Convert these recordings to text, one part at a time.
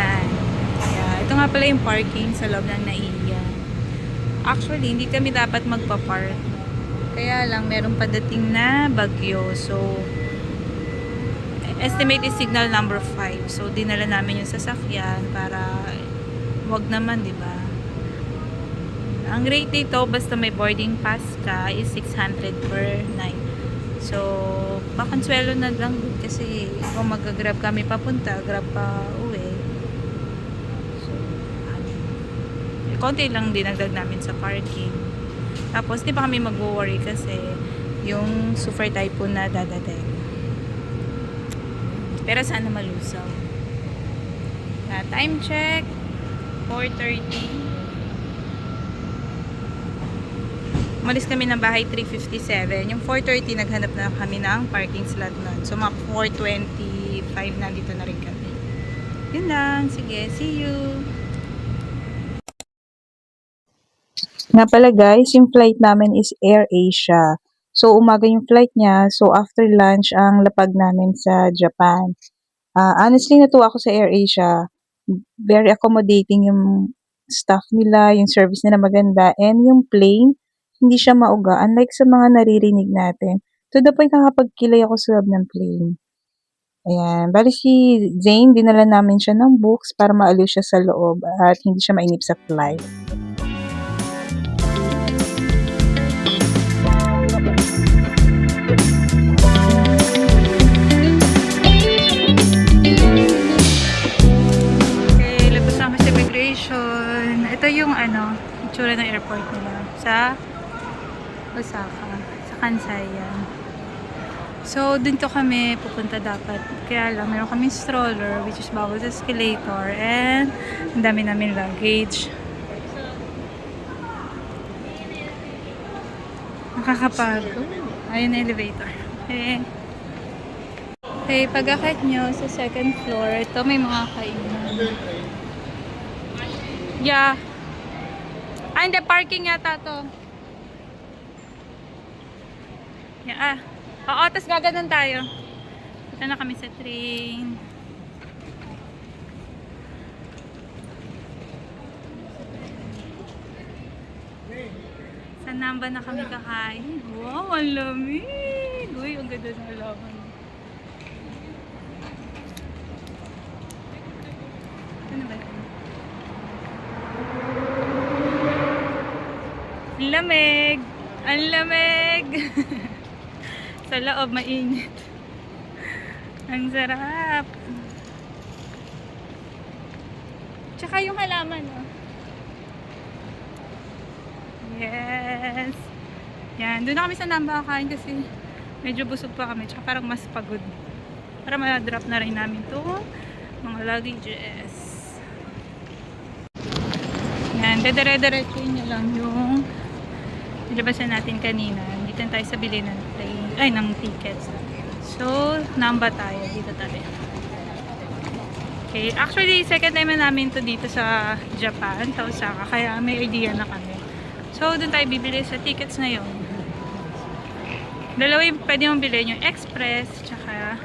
Japan. Yeah, ito nga pala yung parking sa loob ng NAIA. Actually, hindi kami dapat magpa-park. Kaya lang, meron padating na bagyo. So, estimate is signal number 5. So, dinala namin yung sasakyan para wag naman, di ba? Ang rate dito, basta may boarding pass ka, is 600 per night. So, pakonsuelo na lang kasi kung mag-grab kami papunta, grab pa uwi. So, konti lang dinagdag namin sa parking. Tapos, di pa kami mag-worry kasi yung super typhoon na dadating. Pero sana malusaw. Time check, 4:30. Umalis kami ng bahay 3:57. Yung 4:30 naghanap na kami ng parking slot nun. So mga 4:25 nandito na rin kami. Yun lang. Sige, see you. Nga pala guys, yung flight namin is Air Asia. So umaga yung flight niya, so after lunch ang lapag namin sa Japan. Honestly, natuwa ako sa Air Asia. Very accommodating yung staff nila, yung service nila maganda, and yung plane, hindi siya mauga. Unlike sa mga naririnig natin. To the point nakapagkilay ako sa loob ng plane. Ayan. Bali si Zane, dinala namin siya ng books para maaliw siya sa loob at hindi siya mainip sa flight. Okay, labas na kami sa immigration. Ito yung itsura ng airport nila. Sa Osaka. Sa Kansai yan. So, dun to kami pupunta dapat. Kaya lang, meron kaming stroller, which is bawal sa escalator. And, ang dami namin luggage. Nakakapagod. Ayun na elevator. Okay. Okay, pag-akit nyo sa second floor, ito may mga kainan. Yeah. Hindi, parking yata to. Yeah, Oo, tas gaganon tayo. Punta na kami sa train. Sa Namba na kami kakain. Wow, ang lamig! Uy, ang ganda ng alaman. Ano ba yun? Ang lamig! Ang lamig! Sa loob, mainit. Ang sarap. Tsaka yung halaman, oh. Yes. Yan. Doon na kami sa Namba kakain kasi medyo busog pa kami. Tsaka parang mas pagod. Para ma-drop na rin namin to mga luggages. Yan. Dedere-derechoin nyo lang yung nilabasan natin kanina. Dito tayo sa bili ng train. Ay, ng tickets. So, Namba tayo. Dito tayo. Okay. Actually, second time na namin to dito sa Japan, sa Osaka. Kaya may idea na kami. So, doon tayo bibili sa tickets ngayon. Dalawa yung pwede mong bilhin. Yung express, tsaka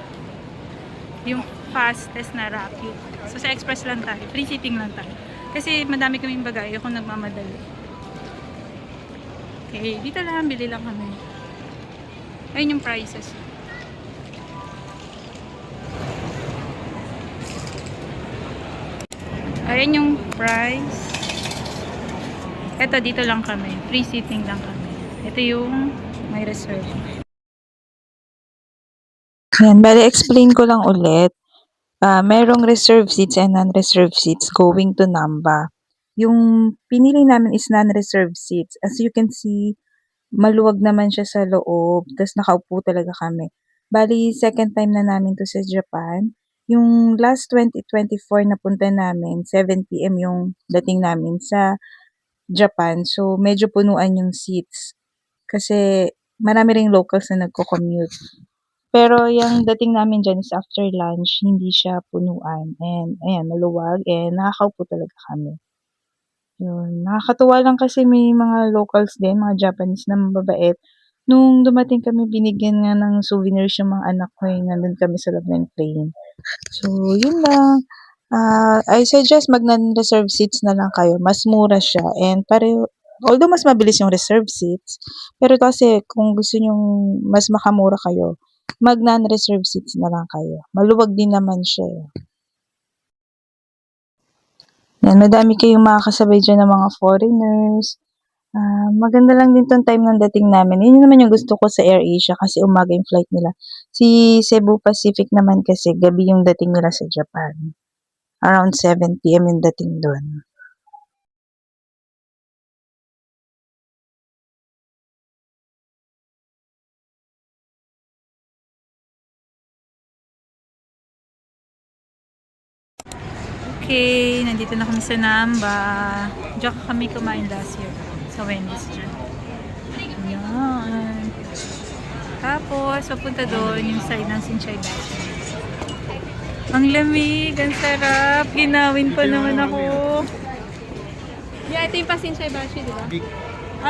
yung fastest na rapid. So, sa express lang tayo. Free seating lang tayo. Kasi madami kaming bagay kung nagmamadali. Okay, dito lang. Bili lang kami. Ayun yung prices. Ayan yung price. Ito, dito lang kami. Free seating lang kami. Ito yung may reserve. Yan, bali explain ko lang ulit. Merong reserved seats and non-reserved seats going to Namba. Yung pinili namin is non-reserved seats. As you can see, maluwag naman siya sa loob, tas nakaupo talaga kami. Bali, second time na namin to sa Japan. Yung last 2024 na punta namin, 7 PM yung dating namin sa Japan. So, medyo punuan yung seats. Kasi marami ring locals na nagko-commute. Pero yung dating namin dyan is after lunch, hindi siya punuan. And ayan, maluwag and nakakaupo talaga kami. Yun. Nakakatuwa lang kasi may mga locals din, mga Japanese na mababait. Nung dumating kami, binigyan nga ng souvenirs yung mga anak ko, nandun kami sa loob ng plane. So, yun lang. I suggest mag non-reserve seats na lang kayo. Mas mura siya and although mas mabilis yung reserve seats, pero kasi kung gusto nyong mas makamura kayo, mag non-reserve seats na lang kayo. Maluwag din naman siya eh. Yan, madami kayong makakasabay dyan ng mga foreigners. Maganda lang din tong time ng dating namin. Yun naman yung gusto ko sa AirAsia kasi umaga yung flight nila. Si Cebu Pacific naman kasi gabi yung dating nila sa Japan. Around 7 p.m. yung dating doon. Okay, nandito na kami sa Namba. Diyan kami kumain last year sa Wendy's dyan. Yan. Tapos, papunta doon yung side ng Sinchay Dashi. Ang lamig, ang sarap. Ginawin pa naman ako. Yeah, ito yung Sinchay Dashi, di ba? Big.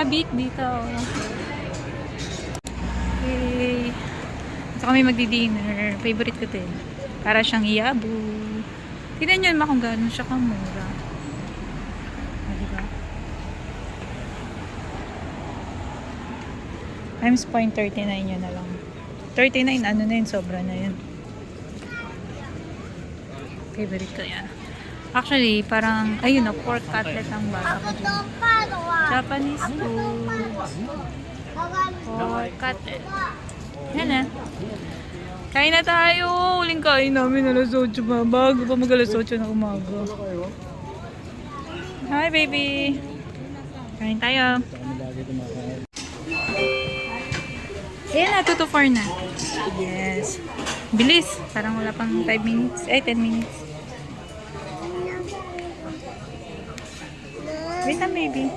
Big dito. Okay. Ito kami magdi-dinner. Favorite ko din. Para siyang iyabu. Tignan nyo naman kung gano'n siya kamura. Diba? Times 0.39 yun na lang. 39, ano na yun, sobra na yun. Favorite ko yan. Actually, parang, ayun o, pork cutlet ang basa ko dyan. Japanese food. Pork cutlet. Yan na. Kain na tayo. Huling kain namin alas 8 pa. Bago pa mag alas 8 na umaga. Hi, baby. Kain tayo. Ayan na, 2 to 4 na. Yes. Bilis. Parang wala pang 5 minutes. 10 minutes. Wait lang, baby.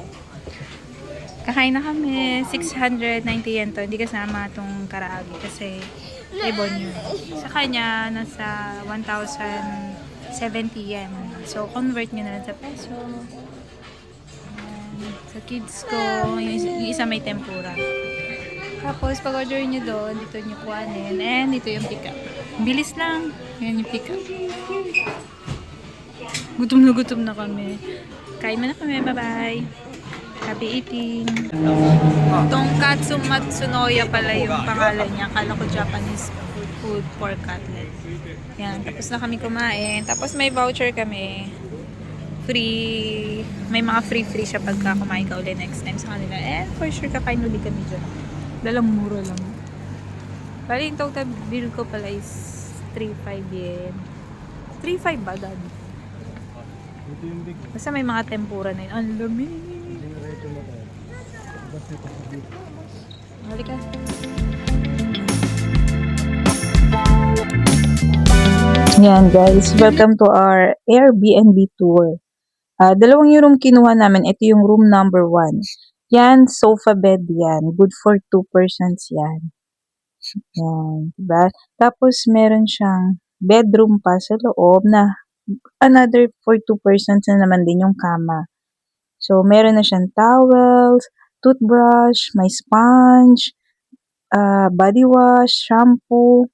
Kakain na kami. 690 yen to. Hindi kasama itong karaagi kasi ibon yun. Sa kanya, nasa 1,070 yen. So, convert nyo na lang sa peso. Sa kids ko, yung isa may tempura. Tapos, pag order nyo doon, dito nyo kuhanin. And dito yung pick up. Bilis lang. Yan yung pick up. Gutom na kami. Kain mo na kami. Bye-bye. Happy eating. Tonkatsu Matsunoya pala yung pangalan niya. Akala ko Japanese food pork cutlet. Yan. Tapos na kami kumain. Tapos may voucher kami. Free. May mga free siya pagka kumain ka ulit next time sa kanila. And for sure kakain ulit kami dyan. Dalang mura lang. Bali yung total bill ko pala is 3.5 yen. 3.5 ba, Dad? Basta may mga tempura na yun. Ang lamig. Halika. Yan guys, welcome to our Airbnb tour. Dalawang yung room kinuha namin. Ito yung room number 1. Yan, sofa bed yan. Good for 2 persons yan. Yan, diba? Tapos meron siyang bedroom pa sa loob na another for 2 persons na naman din yung kama. So, meron na siyang towels, toothbrush, may sponge, body wash, shampoo.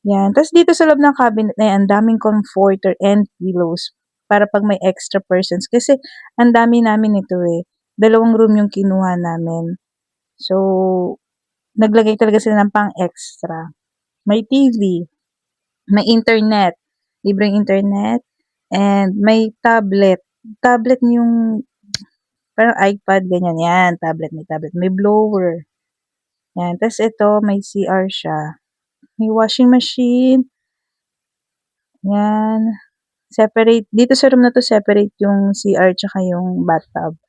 Yan. Tapos dito sa loob ng cabinet na yan, ang daming comforter and pillows para pag may extra persons. Kasi ang dami namin ito eh. 2 room yung kinuha namin. So, naglagay talaga sila ng pang-extra. May TV, may internet, libreng internet, and may tablet. Tablet yung parang iPad, ganyan. Yan, tablet, may tablet. May blower. Yan. Tapos ito, may CR siya. May washing machine. Yan. Separate. Dito sa room na to, separate yung CR tsaka yung bathtub.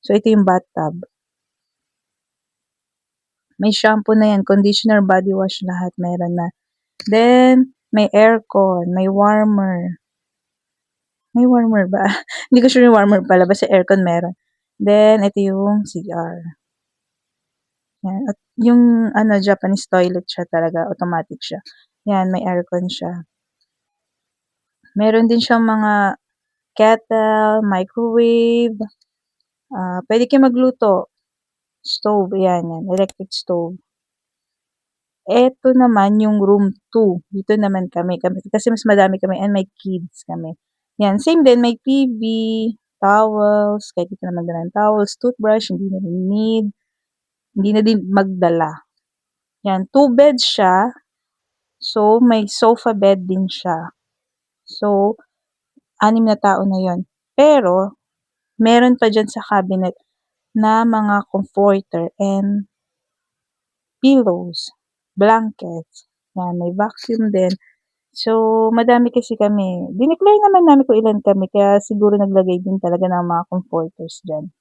So, ito yung bathtub. May shampoo na yan. Conditioner, body wash, lahat meron na. Then, may aircon. May warmer. May warmer ba? Hindi ko sure yung warmer pala. Basta aircon meron. Then, ito yung CR. Yan. At yung Japanese toilet siya talaga. Automatic siya. Yan, may aircon siya. Meron din siyang mga kettle, microwave. Pwede kayo magluto. Stove, yan. Electric stove. Eto naman yung room 2. Dito naman kami. Kasi mas madami kami and may kids kami. Yan, same din, may TV, towels, kahit di ka na magdala ng towels, toothbrush, hindi na rin need, hindi na din magdala. Yan, 2 beds siya, so may sofa bed din siya. So, 6 na tao na yon. Pero, meron pa dyan sa cabinet na mga comforter and pillows, blankets. Yan, may vacuum din. So, madami kasi kami. Dineclare naman namin kung ilan kami, kaya siguro naglagay din talaga ng mga comforters dyan.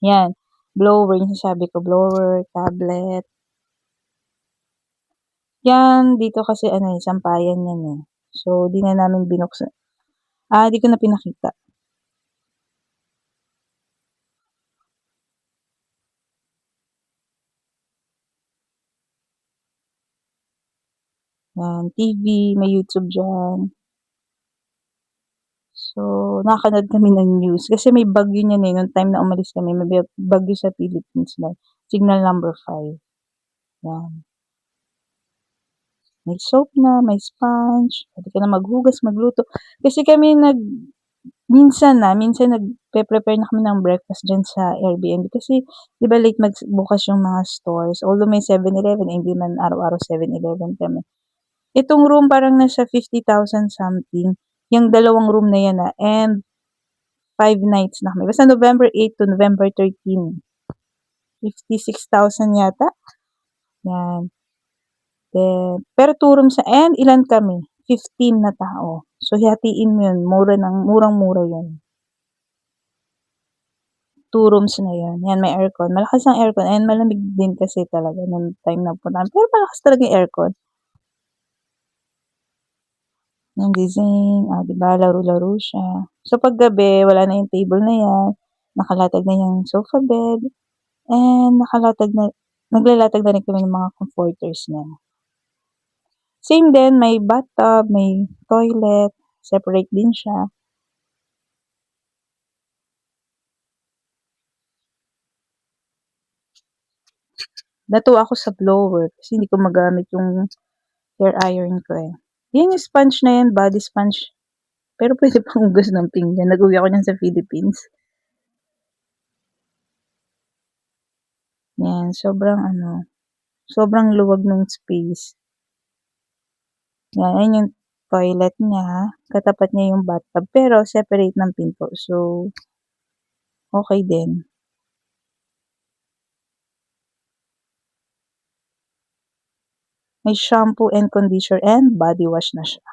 Yan, blower, yung sasabi ko, blower, tablet. Yan, dito kasi sampayan yan eh. So, di na namin binuksan. Di ko na pinakita. Yan, TV, may YouTube dyan. So, nakakanood kami ng news. Kasi may bagyo niyan eh. Nung time na umalis kami, may bagyo sa Philippines na. Signal number 5. Yan. May soap na, may sponge. Pwede ka na maghugas, magluto. Kasi kami minsan nagpe-prepare na kami ng breakfast dyan sa Airbnb. Kasi, di ba late magbukas yung mga stores. Although may 7-Eleven, hindi man araw-araw 7-Eleven kami. Itong room parang nasa 50,000 something. Yung 2 room na yan and 5 nights na kami. Basta November 8 to November 13. 56,000 yata. Yan. Pero 2 rooms and ilan kami? 15 na tao. So, hatiin mo yun. Murang-mura yun. 2 rooms na yun. Yan, may aircon. Malakas ang aircon and malamig din kasi talaga nung time na punta. Pero malakas talaga yung aircon. Yung design, diba, laro-laro siya. So, pag gabi, wala na yung table na yan. Nakalatag na yung sofa bed. And naglalatag na rin kami ng mga comforters na. Same din, may bathtub, may toilet, separate din siya. Natuwa ako sa blower kasi hindi ko magamit yung hair iron ko eh. Yan yung sponge na yan, body sponge. Pero pwede pang hugas ng pinggan. Nag-uwi ako niyan sa Philippines. Yan, sobrang luwag ng space. Yan, ayun yung toilet niya. Katapat niya yung bathtub. Pero separate ng pinto. So, okay din. May shampoo and conditioner and body wash na siya.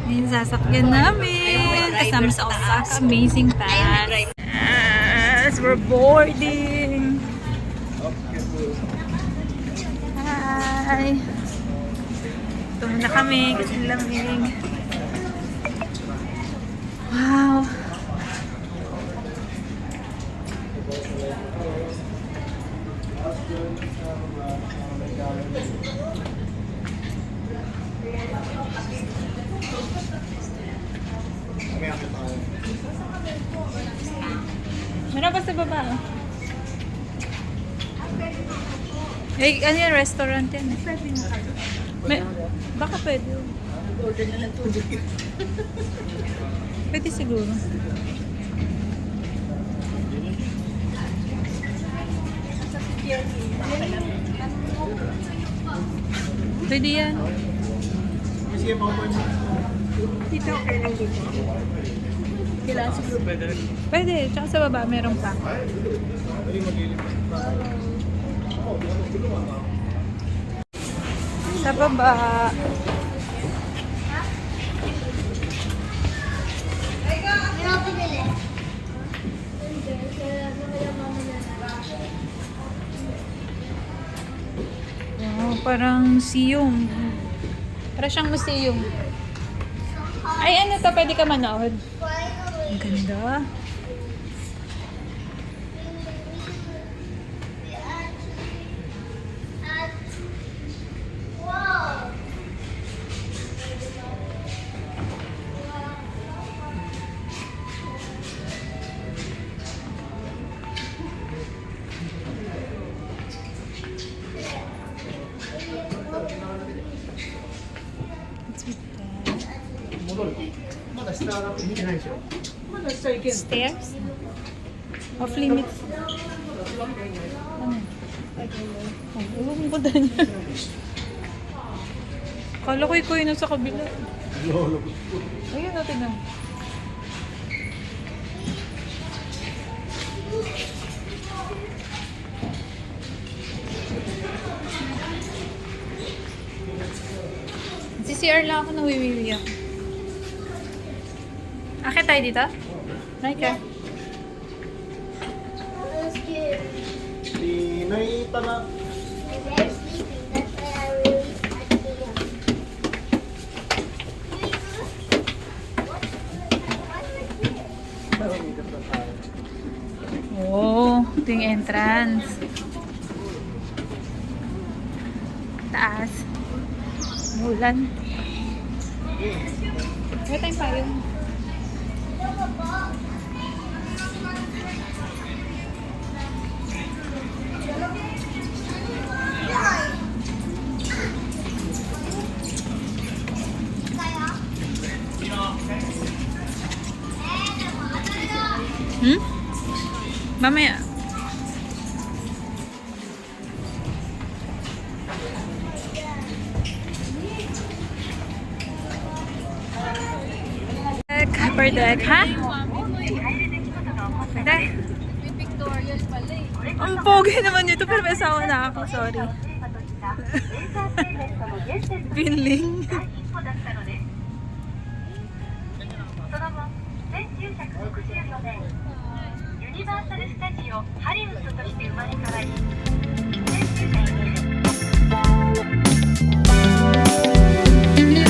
Yung sasakyan namin. Kasama sa Osaka Amazing Pass. Yes, we're boarding. Hi. Ito na kami kasi lamig. Wow. Meron pa sa baba. Eh, ano yung restaurant yan? Baka pwede. Order na lang tubig. Pwede siguro. Pwede yan. Dito, okay lang dito. Kailangan siguro. Pwede. Tsaka sa baba, meron pa. Sa baba. Wow, parang museum. Parang siyang museum. Ay, ano to? Pwede ka manood. Ang ganda. Stairs? Off limits. Ano? Ewan ko dyan. Kala ko ikaw yun sa kabila. Ayun natin na. CCR lang ako, nawiwiwi ako. Akit tayo dito? Mike. May tala. Oh, ito yung entrance. Taas. Mulan. Wala tayong payong. Hmm? Mamaya. Upper deck, ha? Deck. Pictorial pala eh. Ang pogi naman dito, pero may asawa na ako, sorry. Pinling. その後、1964年、ユニバーサル・スタジオ・ハリウッドとして生まれ変わり、1902年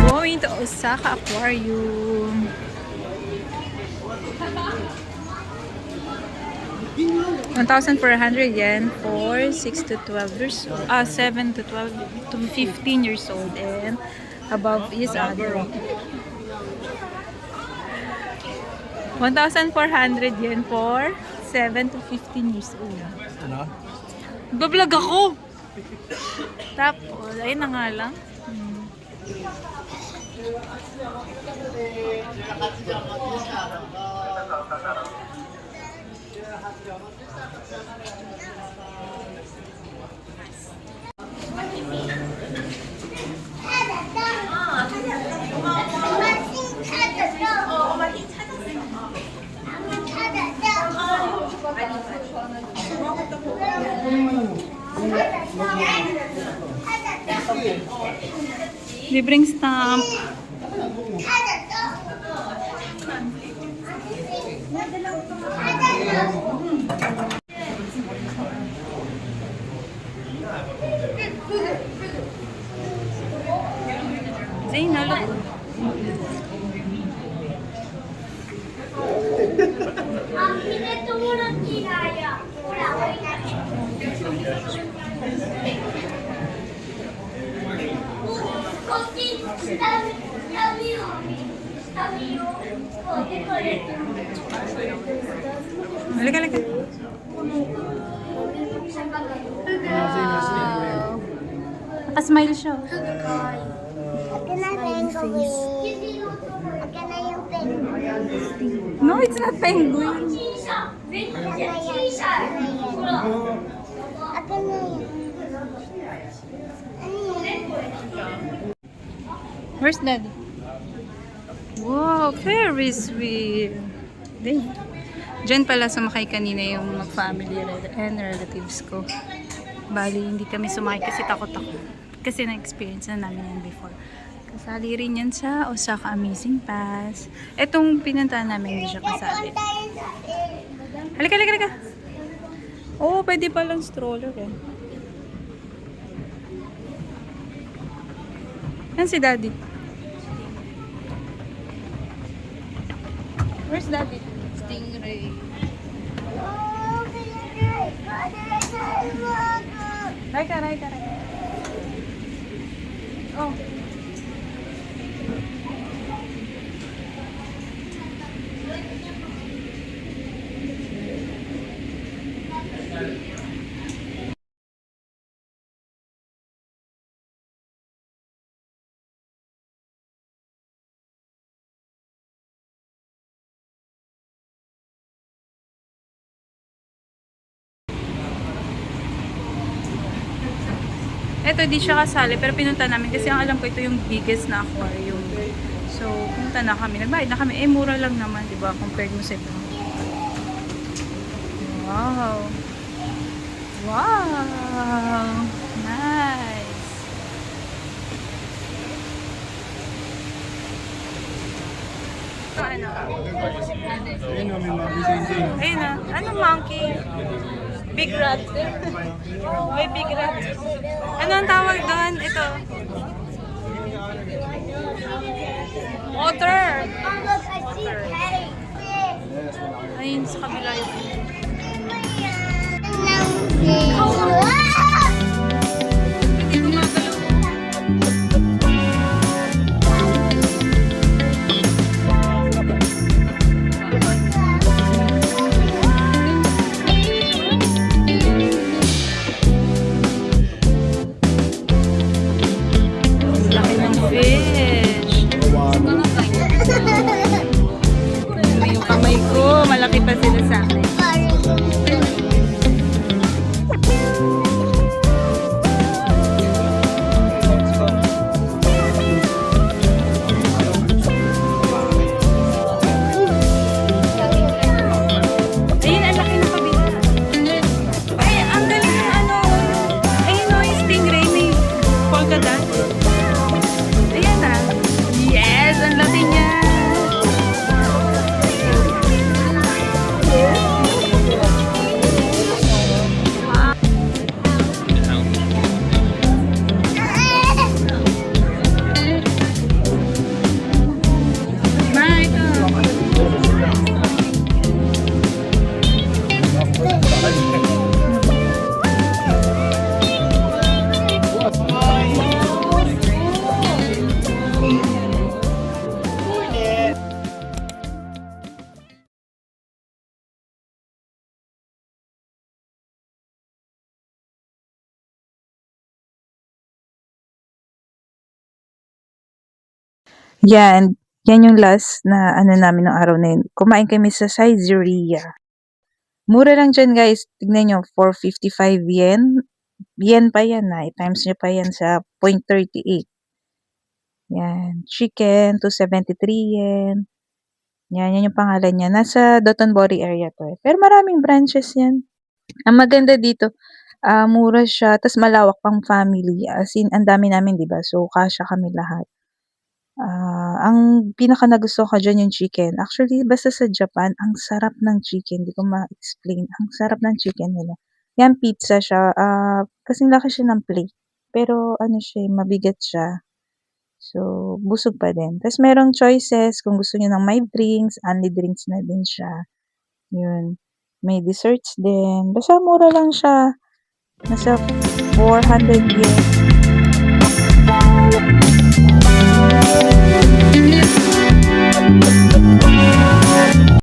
Going to Osaka Aquarium. ₱1,400 for 6 to 12 years old. 7 to 12 to 15 years old and above is adult. ₱1,400 for 7 to 15 years old. Ano? Bablog ako! Tapos, ayun na nga lang. Libreng stamp. Zayn, halo. Halika, halika. Naka-smile siya. Akin na penguin. Akin na yung penguin. No, it's not penguin. Akin na yan. Akin na yan. Where's Daddy? Wow, Ferris wheel. Diyan pala sumakay kanina yung mag-family and relatives ko. Bali, hindi kami sumakay kasi takot ako. Kasi na-experience na namin yan before. Kasali rin yan sa Osaka Amazing Pass. Etong pinuntahan namin, hindi siya kasali. Halika, halika, halika. Oo, pwede palang stroller eh. Yan si Daddy. Where's Daddy? Stingray. Raika, Raika, Raika. Oh. Eto, di siya kasali, pero pinunta namin kasi ang alam ko ito yung biggest na aquarium. So, pumunta na kami. Nagbayad na kami. Eh, mura lang naman, di ba? Compared mo sa iba. Wow. Wow. Nice. Ito, ano? Ayun na. Ano monkey? Big rat. May big rat. Ano ang tawag doon? Ito. Otter. Ayun sa kabila yun. Hindi gumagalaw. Laki ng fish. Yung kamay ko, malaki pa sila sa akin. Ayun, ang laki ng kabila. Ay, ang galing ng ano. Ayun o, yung stingray may polka dot. Ayan na. Yes, ang laki niya. Ma, ito. Yan, yan yung last na ano namin ng araw na yun. Kumain kami sa Saizeriya. Mura lang dyan guys. Tignan nyo, 455 yen. Yen pa yan na. I-times nyo pa yan sa 0.38. Yan. Chicken, 273 yen. Yan yung pangalan niya. Nasa Dotonbori area to eh. Pero maraming branches yan. Ang maganda dito, mura siya, tas malawak pang family. As in, ang dami namin, di ba? So, kasya kami lahat. Ang pinaka nagustuhan ko diyan yung chicken. Actually, basta sa Japan, ang sarap ng chicken. Di ko ma-explain. Ang sarap ng chicken nila. Yan, pizza siya. Kasing laki siya ng plate. Pero, ano siya, mabigat siya. So, busog pa din. Tapos, merong choices. Kung gusto niyo ng may drinks, only drinks na din siya. Yun. May desserts din. Basta mura lang siya. Nasa 400 yen.